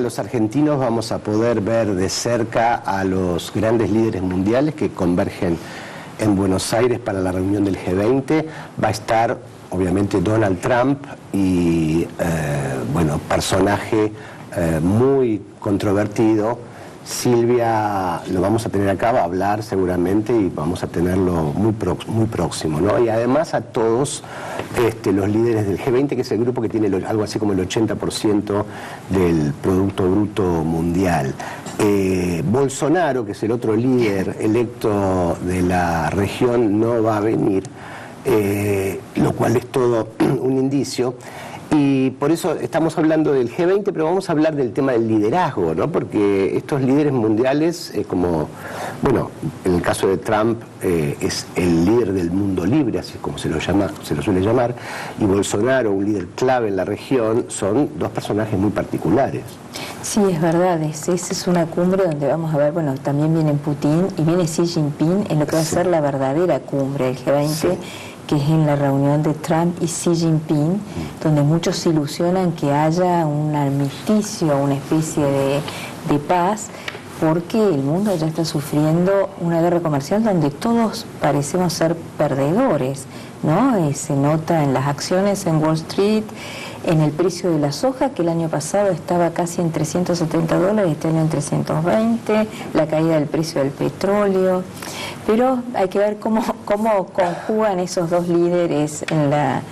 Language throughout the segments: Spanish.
semana los argentinos vamos a poder ver de cerca a los grandes líderes mundiales que convergen en Buenos Aires para la reunión del G20. Va a estar, obviamente, Donald Trump y, personaje muy controvertido. Silvia lo vamos a tener acá, va a hablar seguramente y vamos a tenerlo muy próximo, ¿no? Y además a todos los líderes del G20, que es el grupo que tiene algo así como el 80% del Producto Bruto Mundial. Bolsonaro, que es el otro líder electo de la región, no va a venir, lo cual es todo un indicio. Y por eso estamos hablando del G20, pero vamos a hablar del tema del liderazgo, ¿no? Porque estos líderes mundiales, en el caso de Trump, es el líder del mundo libre, así como se lo suele llamar, y Bolsonaro, un líder clave en la región, son dos personajes muy particulares. Sí, es verdad, esa es una cumbre donde vamos a ver, también viene Putin y viene Xi Jinping en lo que va a ser la verdadera cumbre del G20. Sí. Que es en la reunión de Trump y Xi Jinping, donde muchos se ilusionan que haya un armisticio, una especie de paz, porque el mundo ya está sufriendo una guerra comercial donde todos parecemos ser perdedores, ¿no? Se nota en las acciones en Wall Street, en el precio de la soja, que el año pasado estaba casi en $370, este año en 320, la caída del precio del petróleo. Pero hay que ver cómo conjugan esos dos líderes en la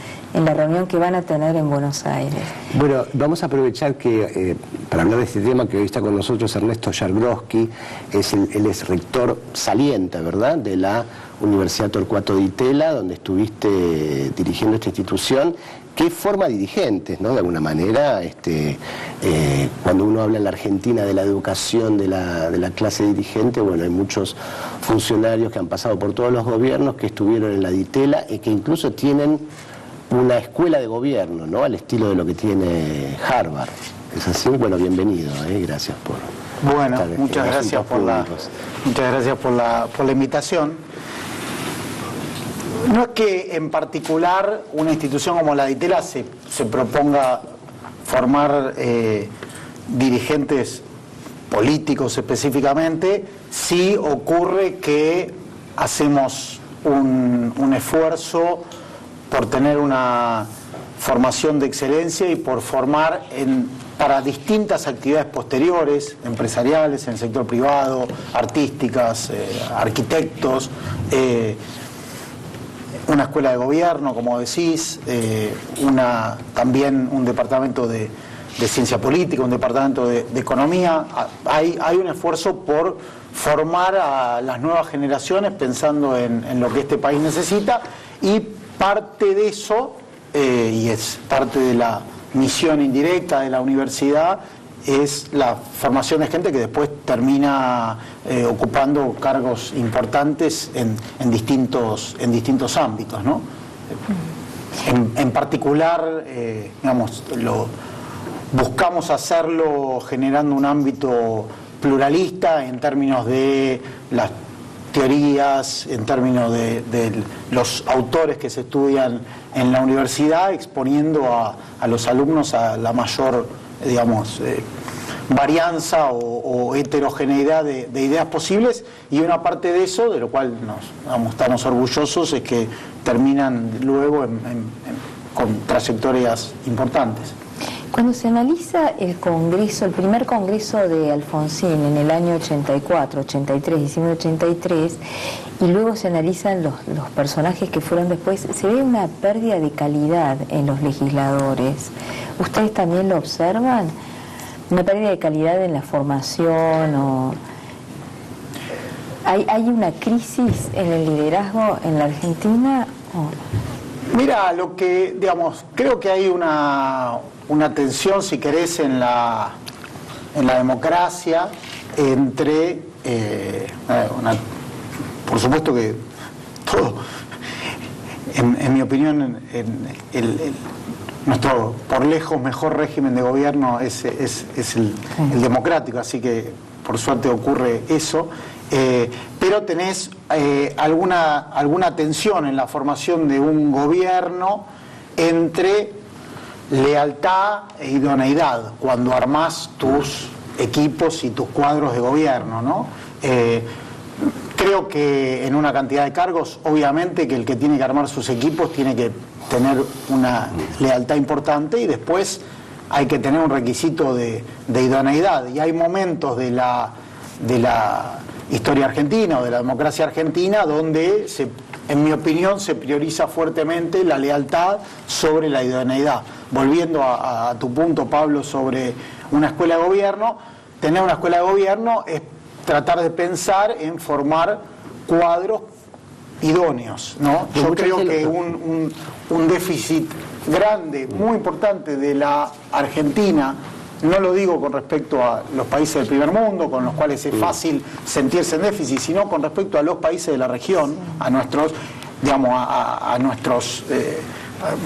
reunión que van a tener en Buenos Aires. Bueno, vamos a aprovechar que para hablar de este tema, que hoy está con nosotros Ernesto Jarbrowski, él es rector saliente, ¿verdad?, de la Universidad Torcuato Di Tella, donde estuviste dirigiendo esta institución, que forma dirigentes, ¿no? De alguna manera, cuando uno habla en la Argentina de la educación de la clase dirigente, hay muchos funcionarios que han pasado por todos los gobiernos, que estuvieron en la Di Tella y que incluso tienen una escuela de gobierno, ¿no? Al estilo de lo que tiene Harvard. ¿Es así? Bueno, bienvenido, gracias por... Bueno, muchas gracias por la invitación. No es que en particular una institución como la Di Tella se proponga formar dirigentes políticos específicamente, sí ocurre que hacemos un esfuerzo por tener una formación de excelencia y por formar para distintas actividades posteriores, empresariales, en el sector privado, artísticas, arquitectos, una escuela de gobierno, como decís, también un departamento de ciencia política, un departamento de economía. Hay un esfuerzo por formar a las nuevas generaciones pensando en lo que este país necesita, y parte de eso, y es parte de la misión indirecta de la universidad, es la formación de gente que después termina ocupando cargos importantes en distintos ámbitos, ¿no? En particular, buscamos hacerlo generando un ámbito pluralista en términos de las teorías, en términos de los autores que se estudian en la universidad, exponiendo a los alumnos a la mayor, varianza o heterogeneidad de ideas posibles, y una parte de eso, de lo cual estamos orgullosos, es que terminan luego con trayectorias importantes. Cuando se analiza el primer congreso de Alfonsín en el año 84, 83, diciembre 83, y luego se analizan los personajes que fueron después, se ve una pérdida de calidad en los legisladores. ¿Ustedes también lo observan? ¿Una pérdida de calidad en la formación? ¿Hay una crisis en el liderazgo en la Argentina? Mira, creo que hay una tensión, si querés, en la democracia entre, por supuesto que todo, en mi opinión, nuestro por lejos mejor régimen de gobierno es el democrático, así que por suerte ocurre eso, pero tenés alguna tensión en la formación de un gobierno entre lealtad e idoneidad cuando armás tus equipos y tus cuadros de gobierno, ¿no? Creo que en una cantidad de cargos, obviamente que el que tiene que armar sus equipos tiene que tener una lealtad importante, y después hay que tener un requisito de idoneidad. Y hay momentos de la historia argentina o de la democracia argentina donde, en mi opinión, se prioriza fuertemente la lealtad sobre la idoneidad. Volviendo a tu punto, Pablo, sobre una escuela de gobierno, tener una escuela de gobierno es tratar de pensar en formar cuadros idóneos, ¿no? Yo creo que un déficit grande, muy importante de la Argentina, no lo digo con respecto a los países del primer mundo, con los cuales es fácil sentirse en déficit, sino con respecto a los países de la región, a nuestros, digamos, a nuestros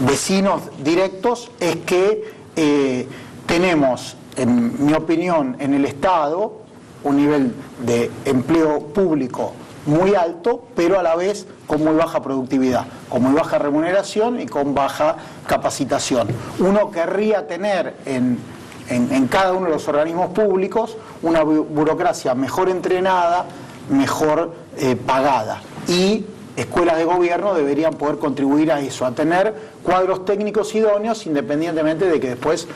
vecinos directos, es que tenemos, en mi opinión, en el Estado un nivel de empleo público muy alto, pero a la vez con muy baja productividad, con muy baja remuneración y con baja capacitación. Uno querría tener en cada uno de los organismos públicos una burocracia mejor entrenada, mejor pagada, y escuelas de gobierno deberían poder contribuir a eso, a tener cuadros técnicos idóneos, independientemente de que después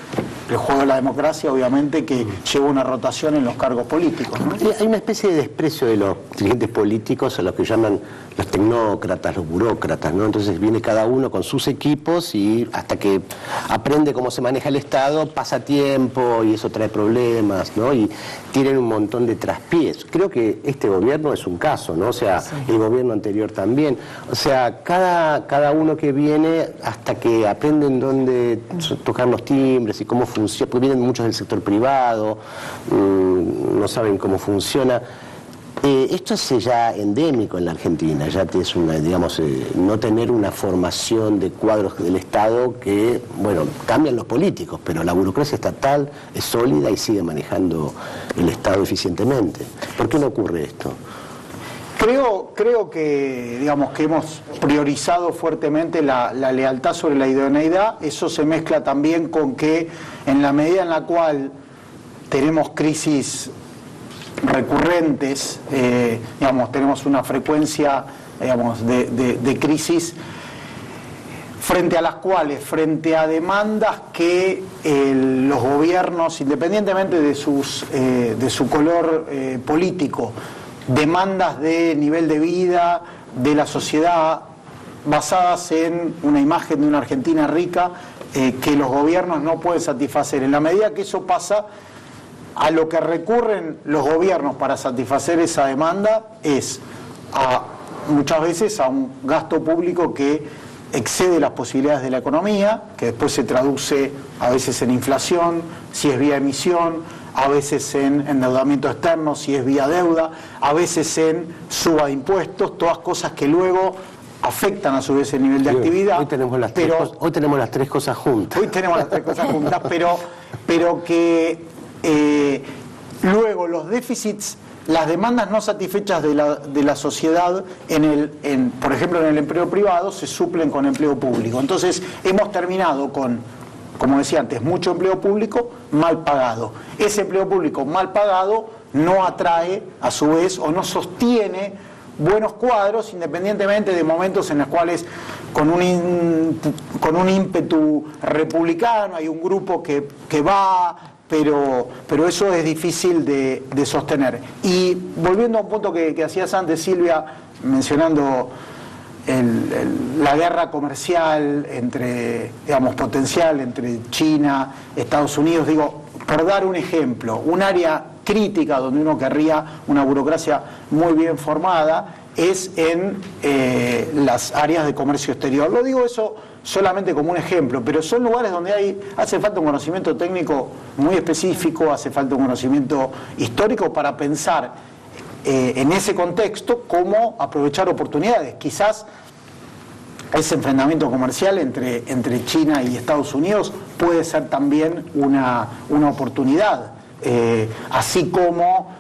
el juego de la democracia, obviamente, que lleva una rotación en los cargos políticos, ¿no? Hay una especie de desprecio de los dirigentes políticos a los que llaman los tecnócratas, los burócratas, ¿no? Entonces viene cada uno con sus equipos y hasta que aprende cómo se maneja el Estado, pasa tiempo y eso trae problemas, ¿no? Y tienen un montón de traspiés. Creo que este gobierno es un caso, ¿no? O sea, sí, el gobierno anterior también. O sea, cada uno que viene, hasta que aprenden dónde tocar los timbres y cómo funciona, porque vienen muchos del sector privado, no saben cómo funciona. Esto es ya endémico en la Argentina, ya es una, digamos, no tener una formación de cuadros del Estado que, bueno, cambian los políticos, pero la burocracia estatal es sólida y sigue manejando el Estado eficientemente. ¿Por qué no ocurre esto? Creo que, digamos, que hemos priorizado fuertemente la lealtad sobre la idoneidad. Eso se mezcla también con que, en la medida en la cual tenemos crisis recurrentes, digamos, tenemos una frecuencia, digamos, de crisis frente a las cuales, frente a demandas que los gobiernos, independientemente de su color político, demandas de nivel de vida de la sociedad basadas en una imagen de una Argentina rica, que los gobiernos no pueden satisfacer. En la medida que eso pasa, a lo que recurren los gobiernos para satisfacer esa demanda es muchas veces a un gasto público que excede las posibilidades de la economía, que después se traduce a veces en inflación, si es vía emisión, a veces en endeudamiento externo, si es vía deuda, a veces en suba de impuestos, todas cosas que luego afectan a su vez el nivel de actividad. Hoy tenemos las tres cosas juntas. Hoy tenemos las tres cosas juntas, pero que luego los déficits, las demandas no satisfechas de la sociedad, por ejemplo en el empleo privado, se suplen con empleo público. Entonces hemos terminado con, como decía antes, mucho empleo público mal pagado. Ese empleo público mal pagado no atrae, a su vez, o no sostiene buenos cuadros, independientemente de momentos en los cuales, con un ímpetu republicano, hay un grupo que va, pero eso es difícil de sostener. Y volviendo a un punto que hacías antes, Silvia, mencionando la guerra comercial potencial entre China, Estados Unidos, digo, por dar un ejemplo, un área crítica donde uno querría una burocracia muy bien formada es en las áreas de comercio exterior. Lo digo eso solamente como un ejemplo, pero son lugares donde hace falta un conocimiento técnico muy específico, hace falta un conocimiento histórico para pensar en ese contexto cómo aprovechar oportunidades. Quizás ese enfrentamiento comercial entre China y Estados Unidos puede ser también una oportunidad, así como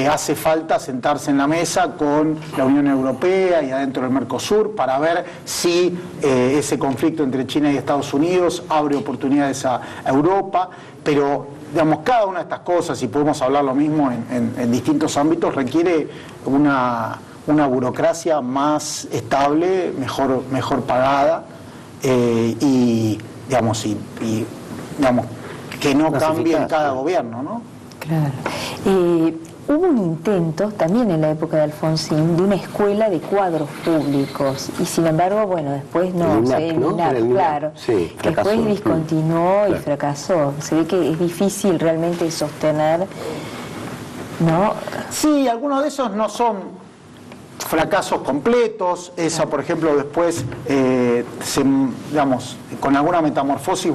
hace falta sentarse en la mesa con la Unión Europea y adentro del Mercosur para ver si ese conflicto entre China y Estados Unidos abre oportunidades a Europa, pero digamos, cada una de estas cosas, y podemos hablar lo mismo en distintos ámbitos, requiere una burocracia más estable, mejor pagada, y digamos que no cambie en cada gobierno, ¿no? Claro. Hubo un intento también en la época de Alfonsín de una escuela de cuadros públicos y sin embargo, bueno, después no se eliminaron, claro. Sí, después discontinuó y fracasó. Se ve que es difícil realmente sostener, ¿no? Sí, algunos de esos no son fracasos completos. Esa, por ejemplo, después, digamos, con alguna metamorfosis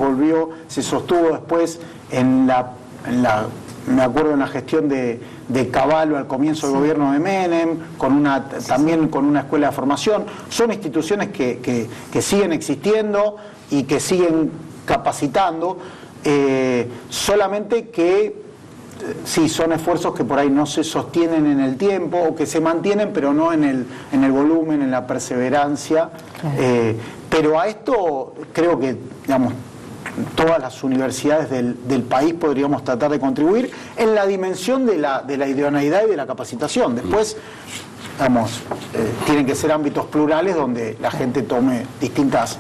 se sostuvo después me acuerdo en la gestión de Cavallo al comienzo del gobierno de Menem, también con una escuela de formación. Son instituciones que siguen existiendo y que siguen capacitando, solamente que sí, son esfuerzos que por ahí no se sostienen en el tiempo o que se mantienen, pero no en el volumen, en la perseverancia. Claro. Pero a esto creo que, digamos, todas las universidades del país podríamos tratar de contribuir en la dimensión de la idoneidad y de la capacitación. Después, digamos, tienen que ser ámbitos plurales donde la gente tome distintas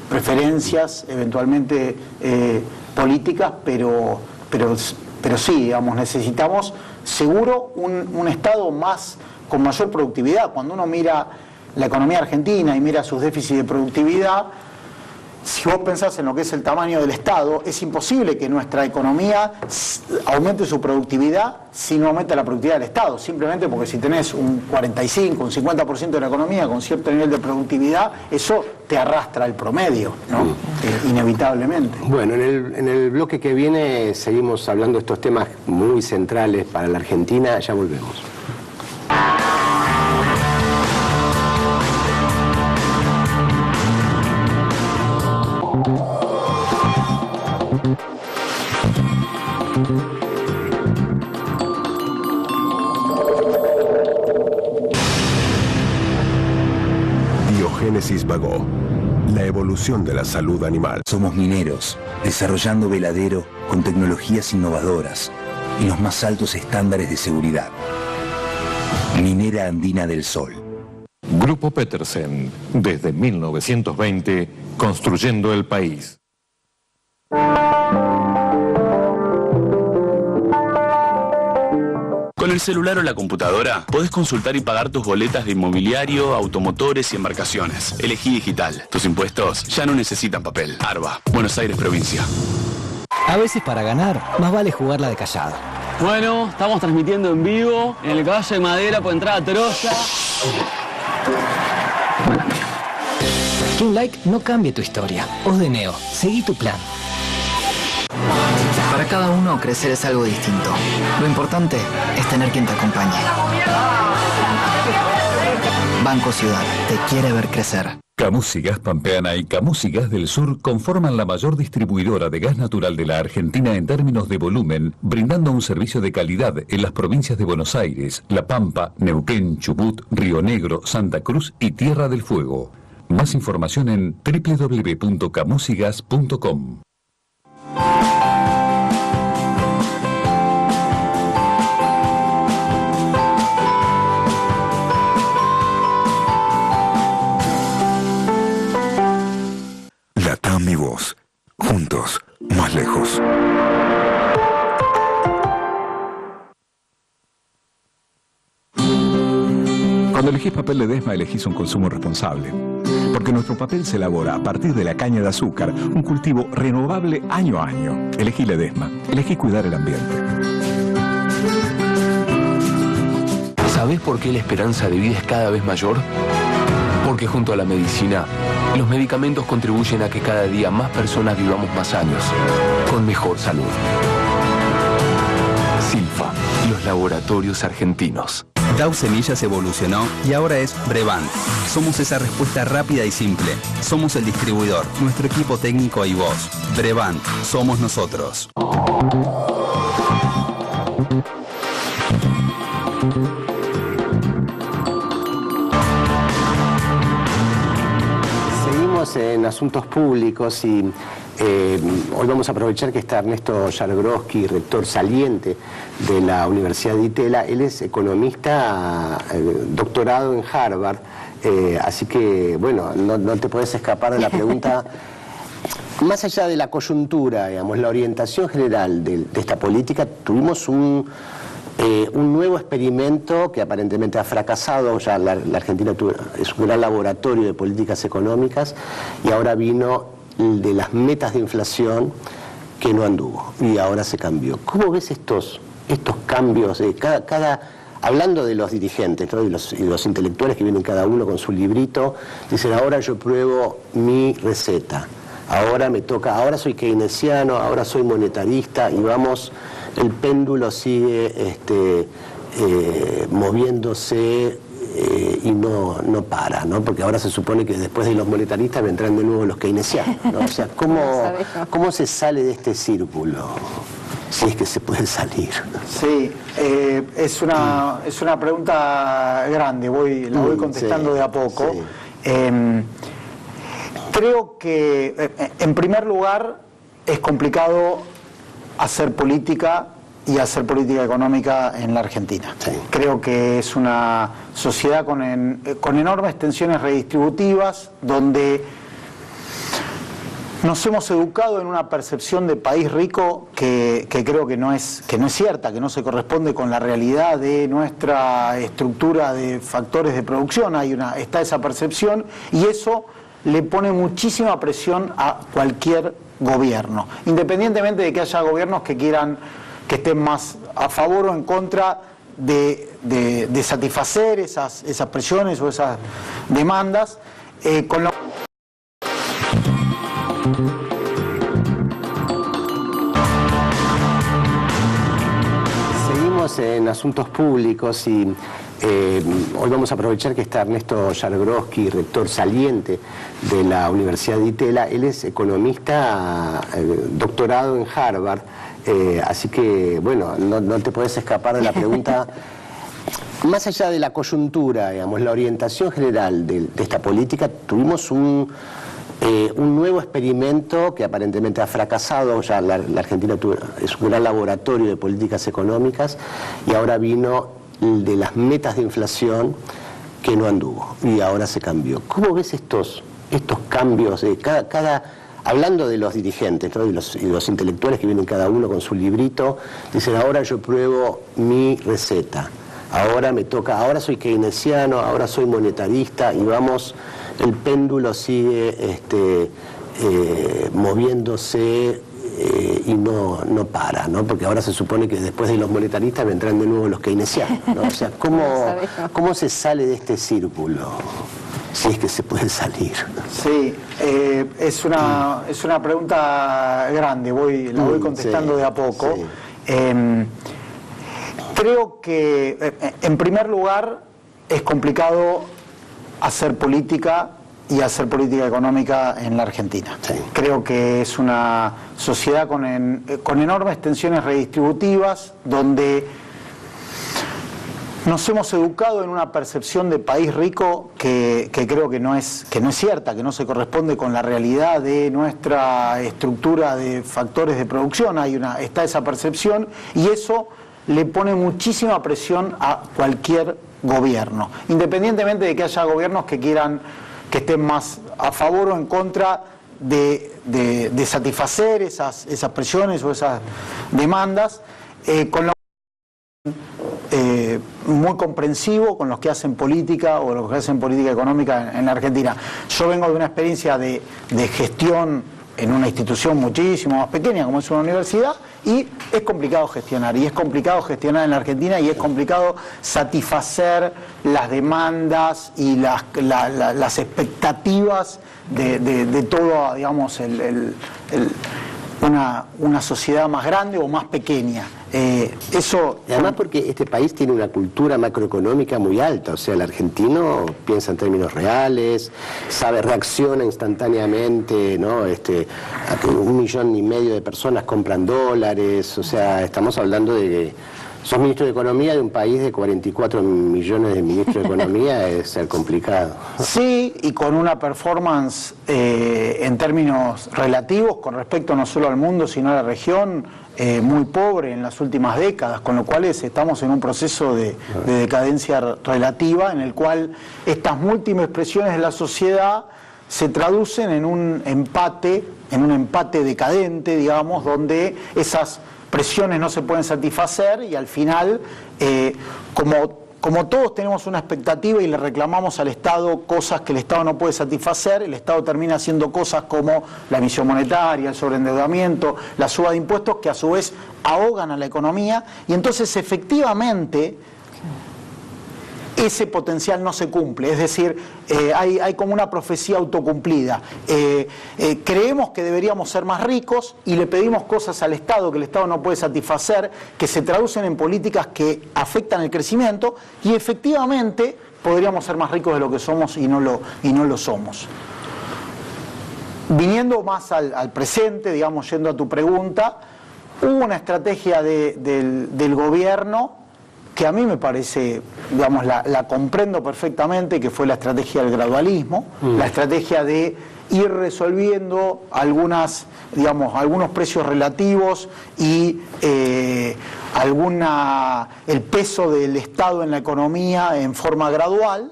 preferencias, eventualmente políticas, pero sí, digamos, necesitamos seguro un Estado con mayor productividad. Cuando uno mira la economía argentina y mira sus déficits de productividad, si vos pensás en lo que es el tamaño del Estado, es imposible que nuestra economía aumente su productividad si no aumenta la productividad del Estado, simplemente porque si tenés un 45, un 50% de la economía con cierto nivel de productividad, eso te arrastra el promedio, ¿no? Inevitablemente. Bueno, en el bloque que viene seguimos hablando de estos temas muy centrales para la Argentina, ya volvemos. Biogénesis Vagó, la evolución de la salud animal. Somos mineros, desarrollando veladero con tecnologías innovadoras y los más altos estándares de seguridad. Minera Andina del Sol. Grupo Petersen, desde 1920, construyendo el país. Con el celular o la computadora, podés consultar y pagar tus boletas de inmobiliario, automotores y embarcaciones. Elegí digital. Tus impuestos ya no necesitan papel. ARBA, Buenos Aires, provincia. A veces para ganar, más vale jugarla de callado. Bueno, estamos transmitiendo en vivo en el Caballo de Madera por entrada Troya. Que un like no cambie tu historia. Osdeneo, seguí tu plan. Para cada uno, crecer es algo distinto. Lo importante es tener quien te acompañe. Banco Ciudad, te quiere ver crecer. Camus y Gas Pampeana y Camus y Gas del Sur conforman la mayor distribuidora de gas natural de la Argentina en términos de volumen, brindando un servicio de calidad en las provincias de Buenos Aires, La Pampa, Neuquén, Chubut, Río Negro, Santa Cruz y Tierra del Fuego. Más información en www.camusigas.com. Latam y vos, juntos, más lejos. Cuando elegís papel Ledesma, elegís un consumo responsable. Porque nuestro papel se elabora a partir de la caña de azúcar, un cultivo renovable año a año. Elegí Ledesma, elegí cuidar el ambiente. ¿Sabés por qué la esperanza de vida es cada vez mayor? Porque junto a la medicina, los medicamentos contribuyen a que cada día más personas vivamos más años, con mejor salud. Silfa, los laboratorios argentinos. Dow Semillas evolucionó y ahora es Brevant. Somos esa respuesta rápida y simple. Somos el distribuidor, nuestro equipo técnico y vos. Brevant, somos nosotros. Seguimos en asuntos públicos y hoy vamos a aprovechar que está Ernesto Yargroski, rector saliente de la Universidad de Itela. Él es economista, doctorado en Harvard, así que, bueno, no te puedes escapar de la pregunta. Más allá de la coyuntura, digamos, la orientación general de esta política, tuvimos un nuevo experimento que aparentemente ha fracasado. Ya la Argentina es un gran laboratorio de políticas económicas y ahora vino el de las metas de inflación que no anduvo y ahora se cambió. ¿Cómo ves estos cambios? Hablando de los dirigentes, ¿no? y los intelectuales que vienen cada uno con su librito, dicen: ahora yo pruebo mi receta, ahora me toca, ahora soy keynesiano, ahora soy monetarista, y vamos, el péndulo sigue moviéndose y no para, ¿no? Porque ahora se supone que después de los monetaristas vendrán de nuevo los keynesianos, ¿no? O sea, ¿cómo se sale de este círculo? Si es que se puede salir. Sí, es una pregunta grande, la voy contestando de a poco. Sí. Creo que, en primer lugar, es complicado hacer política y hacer política económica en la Argentina. Sí. Creo que es una sociedad con enormes tensiones redistributivas, donde nos hemos educado en una percepción de país rico que creo que no es cierta, que no se corresponde con la realidad de nuestra estructura de factores de producción. Está esa percepción, y eso le pone muchísima presión a cualquier gobierno, independientemente de que haya gobiernos que estén más a favor o en contra de satisfacer esas presiones o esas demandas. Seguimos en asuntos públicos y hoy vamos a aprovechar que está Ernesto Yargroski, rector saliente de la Universidad de Itela. Él es economista, doctorado en Harvard, así que, bueno, no te puedes escapar de la pregunta. Más allá de la coyuntura, digamos, la orientación general de esta política, tuvimos un nuevo experimento que aparentemente ha fracasado. Ya la Argentina es un gran laboratorio de políticas económicas y ahora vino el de las metas de inflación que no anduvo y ahora se cambió. ¿Cómo ves estos cambios? Hablando de los dirigentes, ¿no? y los intelectuales que vienen cada uno con su librito, dicen: ahora yo pruebo mi receta, ahora me toca, ahora soy keynesiano, ahora soy monetarista, y vamos, el péndulo sigue moviéndose y no para, ¿no? Porque ahora se supone que después de los monetaristas vendrán de nuevo los keynesianos, ¿no? O sea, ¿cómo se sale de este círculo? Si es que se puede salir. Sí, es una pregunta grande, la voy contestando de a poco. Sí. Creo que, en primer lugar, es complicado hacer política y hacer política económica en la Argentina. Sí. Creo que es una sociedad con enormes tensiones redistributivas, donde nos hemos educado en una percepción de país rico que creo que no es cierta, que no se corresponde con la realidad de nuestra estructura de factores de producción. Está esa percepción, y eso le pone muchísima presión a cualquier gobierno, independientemente de que haya gobiernos que estén más a favor o en contra de satisfacer esas presiones o esas demandas, muy comprensivo con los que hacen política o los que hacen política económica en la Argentina. Yo vengo de una experiencia de gestión en una institución muchísimo más pequeña como es una universidad, y es complicado gestionar, en la Argentina, y es complicado satisfacer las demandas y las expectativas de todo, digamos, una sociedad más grande o más pequeña. Y además porque este país tiene una cultura macroeconómica muy alta, o sea, el argentino piensa en términos reales, reacciona instantáneamente, ¿no? 1,5 millones de personas compran dólares, o sea, estamos hablando de Sos ministro de Economía de un país de 44 millones de ministros de Economía, es ser complicado. Sí, y con una performance en términos relativos con respecto no solo al mundo, sino a la región, muy pobre en las últimas décadas, con lo cual estamos en un proceso de decadencia relativa en el cual estas múltiples presiones de la sociedad se traducen en un empate decadente, digamos, donde esas presiones no se pueden satisfacer y al final, como todos tenemos una expectativa y le reclamamos al Estado cosas que el Estado no puede satisfacer, el Estado termina haciendo cosas como la emisión monetaria, el sobreendeudamiento, la suba de impuestos, que a su vez ahogan a la economía, y entonces efectivamente ese potencial no se cumple, es decir, hay como una profecía autocumplida. Creemos que deberíamos ser más ricos y le pedimos cosas al Estado que el Estado no puede satisfacer, que se traducen en políticas que afectan el crecimiento, y efectivamente podríamos ser más ricos de lo que somos y no lo somos. Viniendo más al presente, digamos, yendo a tu pregunta, hubo una estrategia del gobierno que a mí me parece, digamos, la comprendo perfectamente, que fue la estrategia del gradualismo, la estrategia de ir resolviendo algunos precios relativos y el peso del Estado en la economía en forma gradual,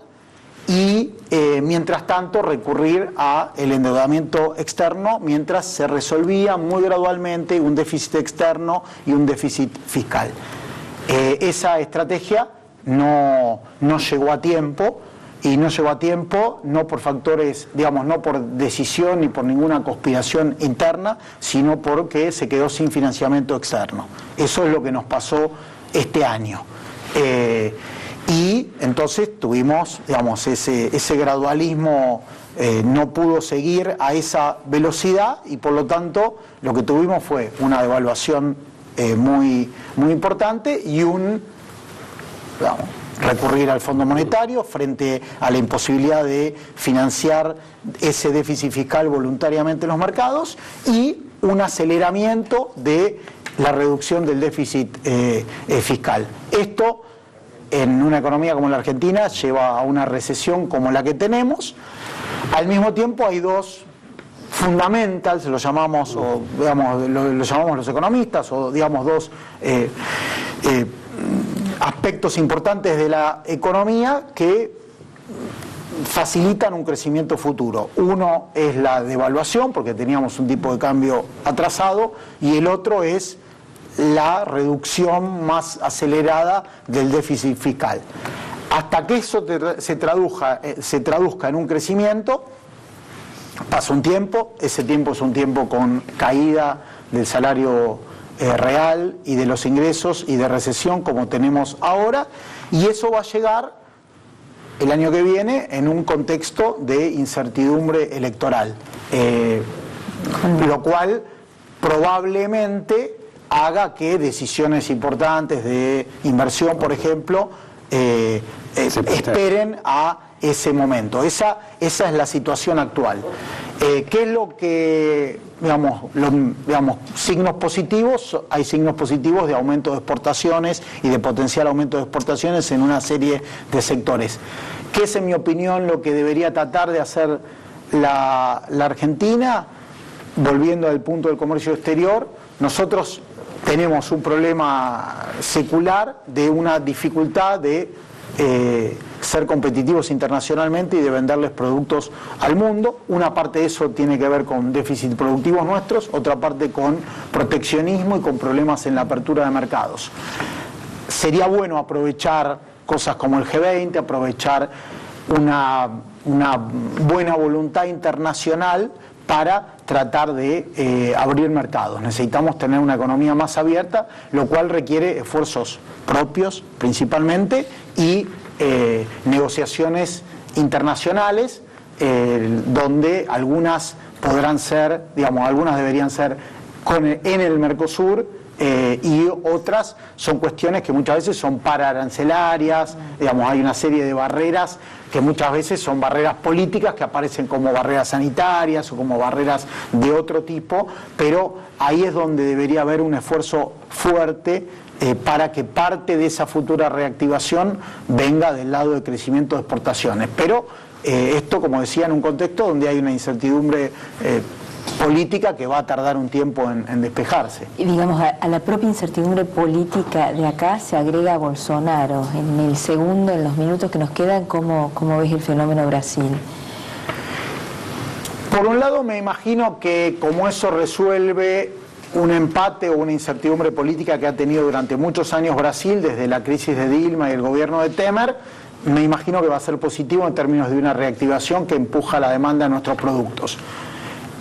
y mientras tanto recurrir al endeudamiento externo mientras se resolvía muy gradualmente un déficit externo y un déficit fiscal. Esa estrategia no llegó a tiempo, y no llegó a tiempo no por factores, digamos, no por decisión ni por ninguna conspiración interna, sino porque se quedó sin financiamiento externo. Eso es lo que nos pasó este año. Y entonces tuvimos, digamos, ese gradualismo no pudo seguir a esa velocidad, y por lo tanto lo que tuvimos fue una devaluación muy importante y recurrir al Fondo Monetario frente a la imposibilidad de financiar ese déficit fiscal voluntariamente en los mercados, y un aceleramiento de la reducción del déficit fiscal. Esto, en una economía como la Argentina, lleva a una recesión como la que tenemos. Al mismo tiempo hay dos fundamentals, lo llamamos, o digamos, lo llamamos los economistas, o digamos dos aspectos importantes de la economía que facilitan un crecimiento futuro. Uno es la devaluación, porque teníamos un tipo de cambio atrasado, y el otro es la reducción más acelerada del déficit fiscal. Hasta que eso se traduzca en un crecimiento, pasa un tiempo. Ese tiempo es un tiempo con caída del salario real y de los ingresos y de recesión como tenemos ahora, y eso va a llegar el año que viene en un contexto de incertidumbre electoral, lo cual probablemente haga que decisiones importantes de inversión, por ejemplo, esperen a ese momento. Esa es la situación actual. ¿Qué es lo que, digamos, signos positivos? Hay signos positivos de aumento de exportaciones y de potencial aumento de exportaciones en una serie de sectores. ¿Qué es, en mi opinión, lo que debería tratar de hacer la Argentina? Volviendo al punto del comercio exterior, nosotros tenemos un problema secular de una dificultad de ser competitivos internacionalmente y de venderles productos al mundo. Una parte de eso tiene que ver con déficit productivos nuestros, otra parte con proteccionismo y con problemas en la apertura de mercados. Sería bueno aprovechar cosas como el G20, aprovechar una buena voluntad internacional para tratar de abrir mercados. Necesitamos tener una economía más abierta, lo cual requiere esfuerzos propios principalmente y negociaciones internacionales, donde algunas podrán ser, digamos, algunas deberían ser en el Mercosur y otras son cuestiones que muchas veces son pararancelarias, digamos, hay una serie de barreras que muchas veces son barreras políticas que aparecen como barreras sanitarias o como barreras de otro tipo, pero ahí es donde debería haber un esfuerzo fuerte para que parte de esa futura reactivación venga del lado de crecimiento de exportaciones. Pero esto, como decía, en un contexto donde hay una incertidumbre política que va a tardar un tiempo en despejarse. Y digamos, a la propia incertidumbre política de acá se agrega Bolsonaro. En los minutos que nos quedan, ¿cómo ves el fenómeno Brasil? Por un lado, me imagino que como eso resuelve un empate o una incertidumbre política que ha tenido durante muchos años Brasil, desde la crisis de Dilma y el gobierno de Temer, me imagino que va a ser positivo en términos de una reactivación que empuja la demanda de nuestros productos.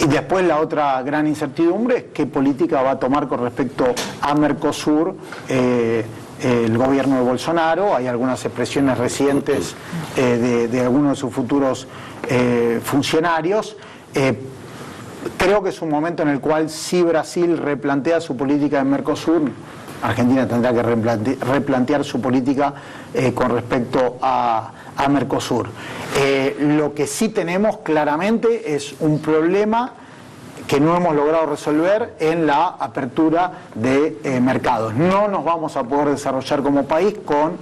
Y después la otra gran incertidumbre es qué política va a tomar con respecto a Mercosur el gobierno de Bolsonaro. Hay algunas expresiones recientes de algunos de sus futuros funcionarios. Creo que es un momento en el cual si Brasil replantea su política en Mercosur, Argentina tendrá que replantear su política con respecto a Mercosur. Lo que sí tenemos claramente es un problema que no hemos logrado resolver en la apertura de mercados. No nos vamos a poder desarrollar como país con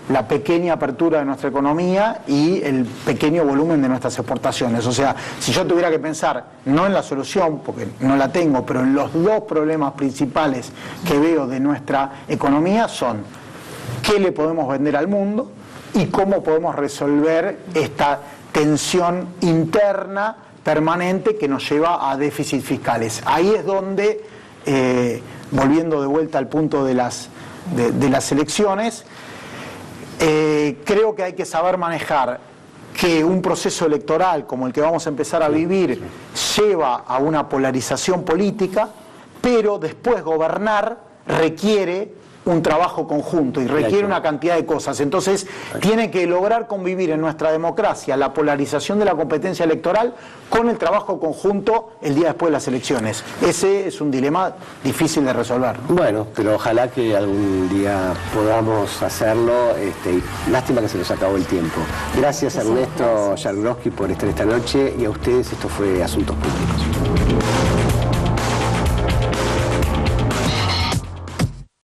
la pequeña apertura de nuestra economía y el pequeño volumen de nuestras exportaciones. O sea, si yo tuviera que pensar, no en la solución, porque no la tengo, pero en los dos problemas principales que veo de nuestra economía son qué le podemos vender al mundo y cómo podemos resolver esta tensión interna permanente que nos lleva a déficits fiscales. Ahí es donde, volviendo de vuelta al punto de las elecciones, creo que hay que saber manejar que un proceso electoral como el que vamos a empezar a vivir lleva a una polarización política, pero después gobernar requiere un trabajo conjunto y requiere una cantidad de cosas. Entonces, tiene que lograr convivir en nuestra democracia la polarización de la competencia electoral con el trabajo conjunto el día después de las elecciones. Ese es un dilema difícil de resolver. Bueno, pero ojalá que algún día podamos hacerlo. Lástima que se nos acabó el tiempo. Gracias a Ernesto Jablonski por estar esta noche y a ustedes. Esto fue Asuntos Públicos.